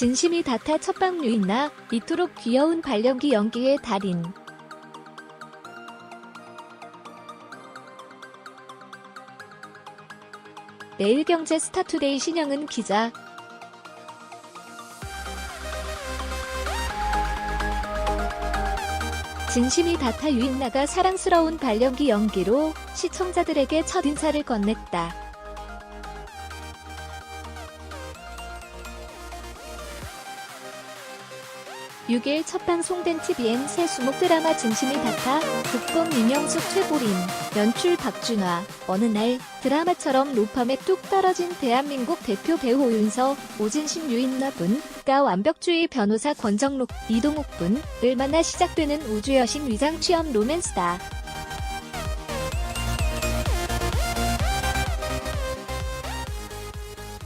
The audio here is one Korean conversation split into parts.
진심이 다타 첫방 유인나 이토록 귀여운 발연기 연기의 달인. 매일경제 스타투데이 신영은 기자. 진심이 다타 유인나가 사랑스러운 발연기 연기로 시청자들에게 첫인사를 건넸다. (6일) 첫 방송된 TVN 새 수목 드라마 진심이 다타, 극본 이명숙 최보림, 연출 박준화. 어느 날 드라마처럼 로펌에 뚝 떨어진 대한민국 대표 배우 오윤서, 오진심 유인나 분과 완벽주의 변호사 권정록, 이동욱 분을 만나 시작되는 우주여신 위장 취업 로맨스다.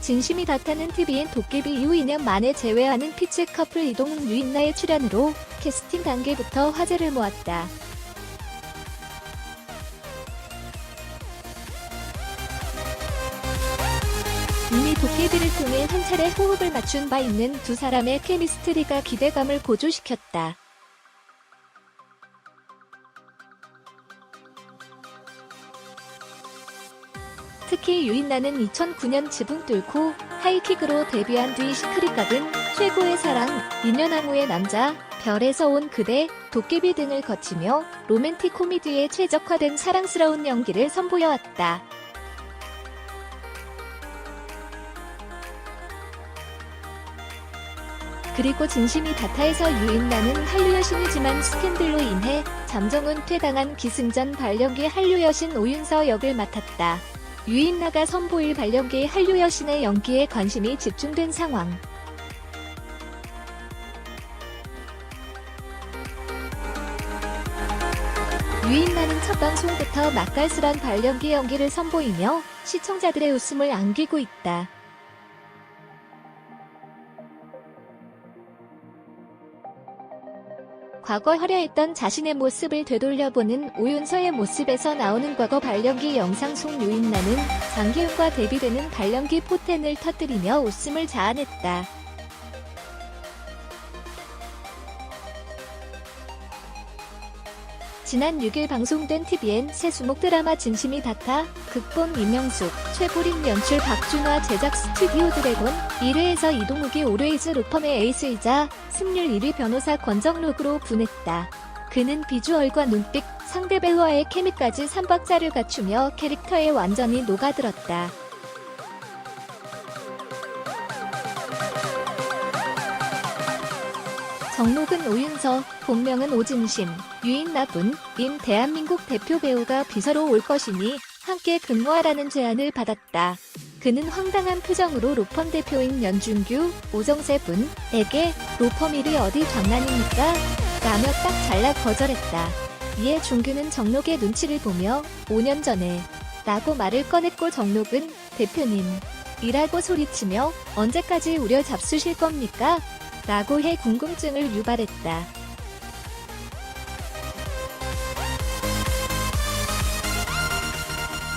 진심이 다타는 TVN 도깨비 이후 2년 만에 재회하는 피치 커플 이동욱 유인나의 출연으로 캐스팅 단계부터 화제를 모았다. 이미 도깨비를 통해 한 차례 호흡을 맞춘 바 있는 두 사람의 케미스트리가 기대감을 고조시켰다. 특히 유인나는 2009년 지붕 뚫고 하이킥으로 데뷔한 뒤 시크릿가든, 최고의 사랑, 2년 항우의 남자, 별에서 온 그대, 도깨비 등을 거치며 로맨틱 코미디에 최적화된 사랑스러운 연기를 선보여왔다. 그리고 진심이 다타에서 유인나는 한류 여신이지만 스캔들로 인해 잠정 은퇴당한 기승전 발연기 한류 여신 오윤서 역을 맡았다. 유인나가 선보일 발연기 한류 여신의 연기에 관심이 집중된 상황. 유인나는 첫 방송부터 맛깔스런 발연기 연기를 선보이며 시청자들의 웃음을 안기고 있다. 과거 화려했던 자신의 모습을 되돌려보는 오윤서의 모습에서 나오는 과거 발연기 영상 속 유인나는 장기훈과 데뷔되는 발연기 포텐을 터뜨리며 웃음을 자아냈다. 지난 6일 방송된 TVN 새 수목 드라마 진심이 다타, 극본 이명숙, 최보림, 연출 박준화, 제작 스튜디오 드래곤. 1회에서 이동욱이 올웨이즈 로펌의 에이스이자 승률 1위 변호사 권정록으로 분했다. 그는 비주얼과 눈빛, 상대 배우와의 케미까지 3박자를 갖추며 캐릭터에 완전히 녹아들었다. 정록은 오윤서, 본명은 오진심, 유인나 분인 대한민국 대표 배우가 비서로 올 것이니 함께 근무하라는 제안을 받았다. 그는 황당한 표정으로 로펌 대표인 연준규, 오정세 분에게 로펌 일이 어디 장난입니까? 라며 딱 잘라 거절했다. 이에 준규는 정록의 눈치를 보며 5년 전에 라고 말을 꺼냈고 정록은 대표님 이라고 소리치며 언제까지 우려 잡수실 겁니까? 라고 해 궁금증을 유발했다.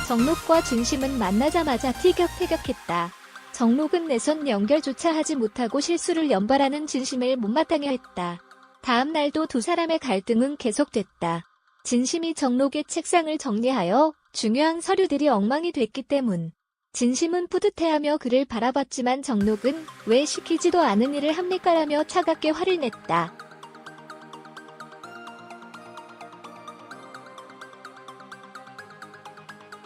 정록과 준심은 만나자마자 티격태격했다. 정록은 내선 연결조차 하지 못하고 실수를 연발하는 진심을 못마땅해 했다. 다음 날도 두 사람의 갈등은 계속됐다. 진심이 정록의 책상을 정리하여 중요한 서류들이 엉망이 됐기 때문. 진심은 뿌듯해하며 그를 바라봤지만 정록은 왜 시키지도 않은 일을 합니까? 라며 차갑게 화를 냈다.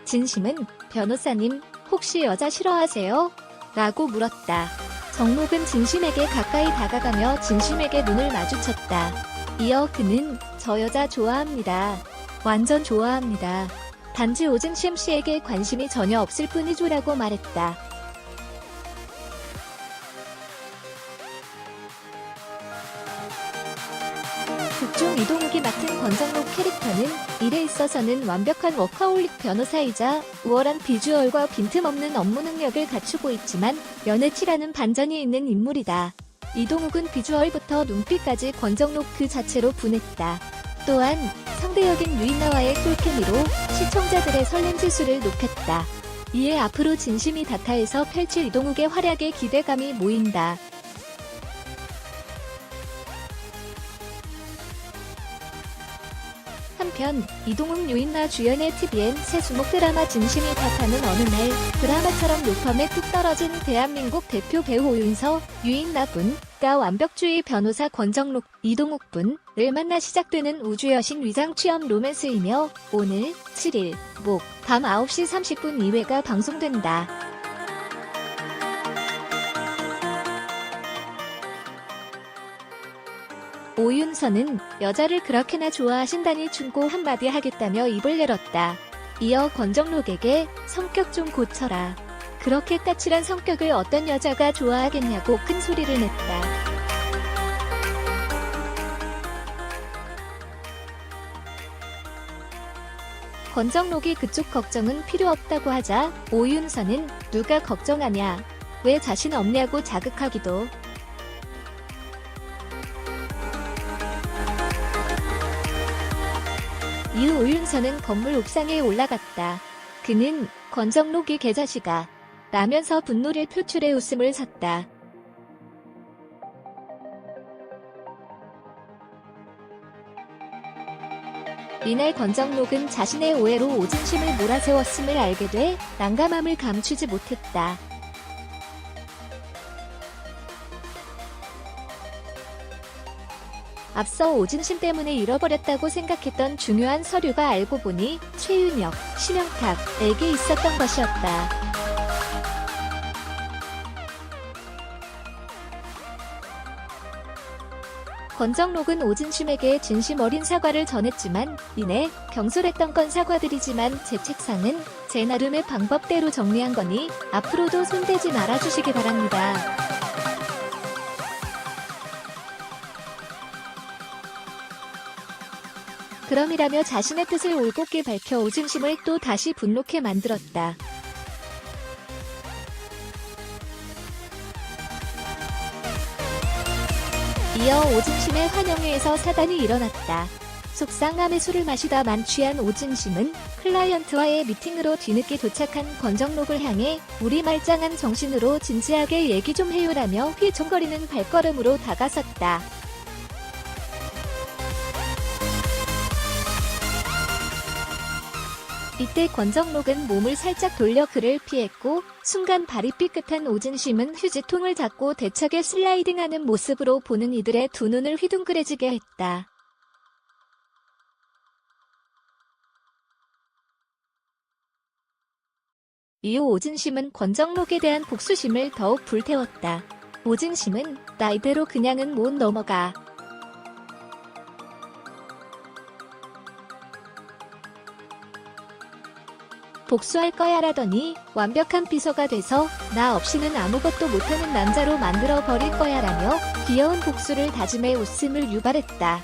진심은 변호사님, 혹시 여자 싫어하세요? 라고 물었다. 정록은 진심에게 가까이 다가가며 진심에게 눈을 마주쳤다. 이어 그는 저 여자 좋아합니다. 완전 좋아합니다. 단지 오진심 씨에게 관심이 전혀 없을 뿐이죠 라고 말했다. 극중 이동욱이 맡은 권정록 캐릭터는 일에 있어서는 완벽한 워커홀릭 변호사이자 우월한 비주얼과 빈틈없는 업무 능력을 갖추고 있지만 연애치라는 반전이 있는 인물이다. 이동욱은 비주얼부터 눈빛까지 권정록 그 자체로 분했다. 또한 상대 역인 유인나와의 꿀케미로 시청자들의 설렘 지수를 높였다. 이에 앞으로 진심이 다타에서 펼칠 이동욱의 활약에 기대감이 모인다. 한편 이동욱 유인나 주연의 TVN 새 수목 드라마 진심이 탓하는 어느 날 드라마처럼 로펌에 뚝 떨어진 대한민국 대표 배우 오윤서, 유인나분과 완벽주의 변호사 권정록, 이동욱분을 만나 시작되는 우주여신 위장 취업 로맨스이며 오늘 7일 목 밤 9시 30분 2회가 방송된다. 오윤서는 여자를 그렇게나 좋아하신다니 충고 한마디 하겠다며 입을 열었다. 이어 권정록에게 성격 좀 고쳐라. 그렇게 까칠한 성격을 어떤 여자가 좋아하겠냐고 큰 소리를 냈다. 권정록이 그쪽 걱정은 필요 없다고 하자 오윤서는 누가 걱정하냐? 왜 자신 없냐고 자극하기도. 이후 오윤서는 건물 옥상에 올라갔다. 그는 권정록이 개자식아 라면서 분노를 표출해 웃음을 샀다. 이날 권정록은 자신의 오해로 오진심을 몰아세웠음을 알게 돼 난감함을 감추지 못했다. 앞서 오진심 때문에 잃어버렸다고 생각했던 중요한 서류가 알고 보니 최윤혁, 심영탁에게 있었던 것이었다. 권정록은 오진심에게 진심 어린 사과를 전했지만 이내 경솔했던 건 사과드리지만 제 책상은 제 나름의 방법대로 정리한 거니 앞으로도 손대지 말아주시기 바랍니다. 그럼이라며 자신의 뜻을 올곧게 밝혀 오진심을 또 다시 분노케 만들었다. 이어 오진심의 환영회에서 사단이 일어났다. 속상함에 술을 마시다 만취한 오진심은 클라이언트와의 미팅으로 뒤늦게 도착한 권정록을 향해 우리 말짱한 정신으로 진지하게 얘기 좀 해요라며 휘청거리는 발걸음으로 다가섰다. 이때 권정록은 몸을 살짝 돌려 그를 피했고 순간 발이 삐끗한 오진심은 휴지통을 잡고 대차게 슬라이딩하는 모습으로 보는 이들의 두 눈을 휘둥그레지게 했다. 이후 오진심은 권정록에 대한 복수심을 더욱 불태웠다. 오진심은 나 이대로 그냥은 못 넘어가. 복수할 거야라더니 완벽한 비서가 돼서 나 없이는 아무것도 못하는 남자로 만들어버릴 거야라며 귀여운 복수를 다짐해 웃음을 유발했다.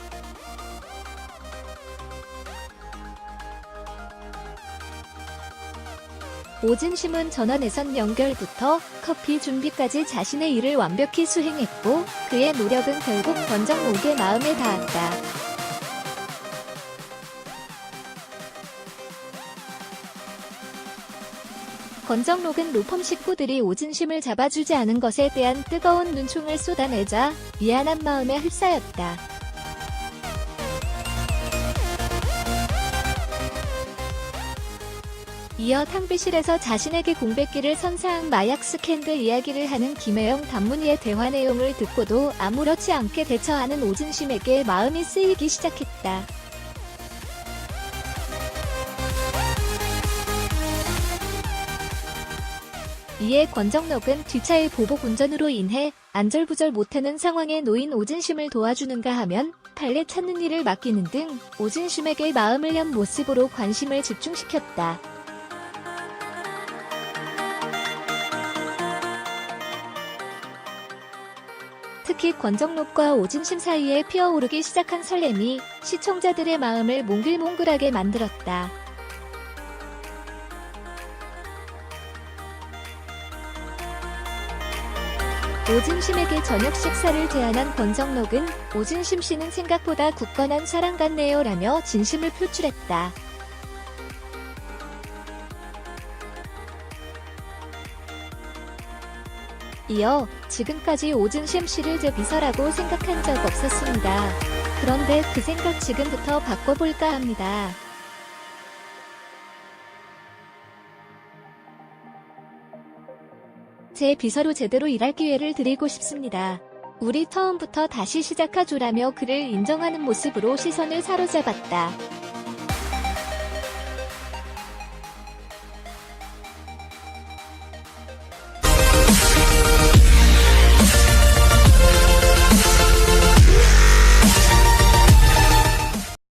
오진심은 전화 내선 연결부터 커피 준비까지 자신의 일을 완벽히 수행했고 그의 노력은 결국 권정록의 마음에 닿았다. 권정록은 로펌 식구들이 오진심을 잡아주지 않은 것에 대한 뜨거운 눈총을 쏟아내자 미안한 마음에 휩싸였다. 이어 탕비실에서 자신에게 공백기를 선사한 마약 스캔들 이야기를 하는 김혜영 단문희의 대화 내용을 듣고도 아무렇지 않게 대처하는 오진심에게 마음이 쓰이기 시작했다. 이에 권정록은 뒷차의 보복 운전으로 인해 안절부절 못하는 상황에 놓인 오진심을 도와주는가 하면 판례 찾는 일을 맡기는 등 오진심에게 마음을 연 모습으로 관심을 집중시켰다. 특히 권정록과 오진심 사이에 피어오르기 시작한 설렘이 시청자들의 마음을 몽글몽글하게 만들었다. 오진심에게 저녁 식사를 제안한 권정록은 오진심 씨는 생각보다 굳건한 사람 같네요 라며 진심을 표출했다. 이어 지금까지 오진심 씨를 제 비서라고 생각한 적 없었습니다. 그런데 그 생각 지금부터 바꿔볼까 합니다. 제 비서로 제대로 일할 기회를 드리고 싶습니다. 우리 처음부터 다시 시작하죠라며 그를 인정하는 모습으로 시선을 사로잡았다.